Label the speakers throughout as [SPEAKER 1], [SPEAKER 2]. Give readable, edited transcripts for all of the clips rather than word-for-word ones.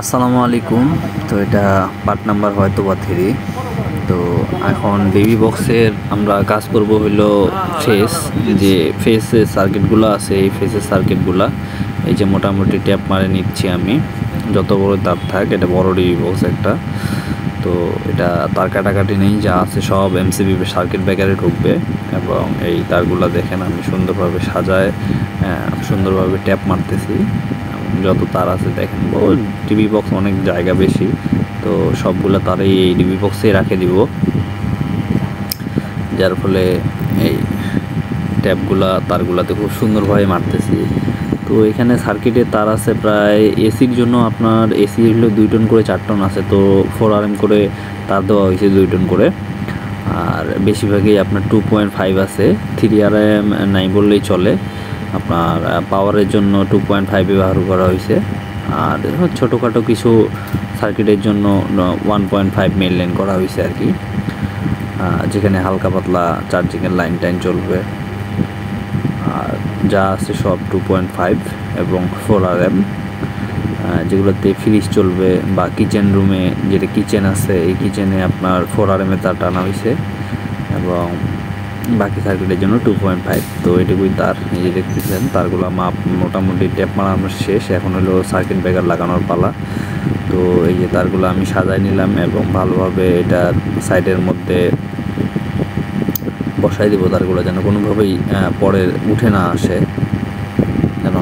[SPEAKER 1] আসসালামু আলাইকুম। তো এটা পার্ট নাম্বার হয়তো বা 3। তো এখন বেবি বক্সের আমরা কাজ করব হলো যে ফেসের সার্কিটগুলো আছে, এই ফেসের সার্কিটগুলো এই যে মোটামুটি ট্যাপ মারে নিচ্ছি আমি। যত বড় তার থাক, এটা বড় ডিবি বক্স একটা। তো এটা তার কাটাকাটি নেই, যা আছে সব এমসিবি সার্কিট ব্রেকারে ঢুকবে। এবং এই তারগুলো দেখেন আমি সুন্দরভাবে সাজায় সুন্দরভাবে ট্যাপ মারতেছি। যত তার আছে দেখেন, টিভি বক্স অনেক জায়গা বেশি, তো সবগুলো তারই এই ডিবি বক্সে রেখে দিব, যার ফলে এই ট্যাপগুলা তারগুলাতে খুব সুন্দরভাবে মারতেছি। তো এখানে সার্কিটে তার আছে প্রায় এসির জন্য আপনার এসি হলো 2 টন করে 4 টন আছে, তো 4 RM করে তার দেওয়া হয়েছে 2 টন করে। আর বেশিরভাগই আপনার 2.5 আছে, 3 RM নাই বললেই চলে। আপনার পাওয়ারের জন্য 2.5 ব্যবহার করা হয়েছে। আর ছোটোখাটো কিছু সার্কিটের জন্য 1.5 মেইন লাইন করা হয়েছে আর কি, যেখানে হালকা পাতলা চার্জিংয়ের লাইন টাইন চলবে। আর যা আছে সব 2.5 এবং 4 RM, যেগুলোতে ফ্রিজ চলবে বা কিচেন রুমে, যেটা কিচেন আছে এই কিচেনে আপনার 4 RM তার টানা হয়েছে। এবং বাকি সার্কিটের জন্য 2.5। তো এটুকুই তার, এই যে দেখতেছেন তারগুলো মাপ মোটামুটি ট্যাপ মারানো শেষ, এখন হলো সার্কিট ব্রেকার লাগানোর পালা। তো এই যে তারগুলো আমি সাজাই নিলাম এবং ভালোভাবে এটা সাইডের মধ্যে বসাই দেবো, তারগুলো যেন কোনোভাবেই পরে উঠে না আসে, যেন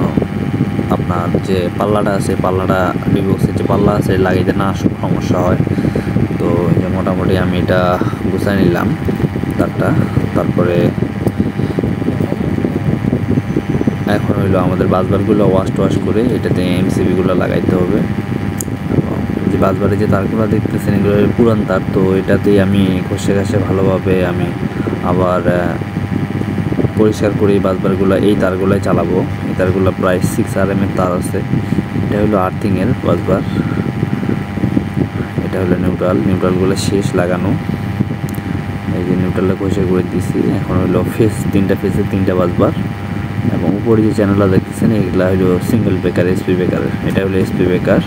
[SPEAKER 1] আপনার যে পাল্লাটা আছে, পাল্লাটা ডিবক্সের যে পাল্লা আছে লাগাইতে না সমস্যা হয়। তো এই যে মোটামুটি আমি এটা গুছাই নিলাম তারটা। তারপরে এখন হইলো আমাদের বাসবারগুলো ওয়াশ করে এটাতে এমসিবিগুলো লাগাইতে হবে। এবং যে বাসবারে যে তারগুলো দেখতেছেন এগুলো পুরান তার, তো এটাতেই আমি ঘষে ভালোভাবে আমি আবার পরিষ্কার করে এই বাসবারগুলো এই তারগুলোয় চালাবো। এই তারগুলো প্রায় 6 RM তার আছে। এটা হলো আর্থিংয়ের বাসবার, এটা হলো নিউট্রালগুলো শেষ লাগানো। এই যে নিউট্রালটা ঘষে করে দিছি। এখন হলো তিনটা ফেসের 3টা বাসবার। এবং উপরে যে চ্যানেলটা দেখতেছেন এগুলা হলো সিঙ্গেল ব্রেকার, এসপি ব্রেকার। এটা হলো এসপি ব্রেকার।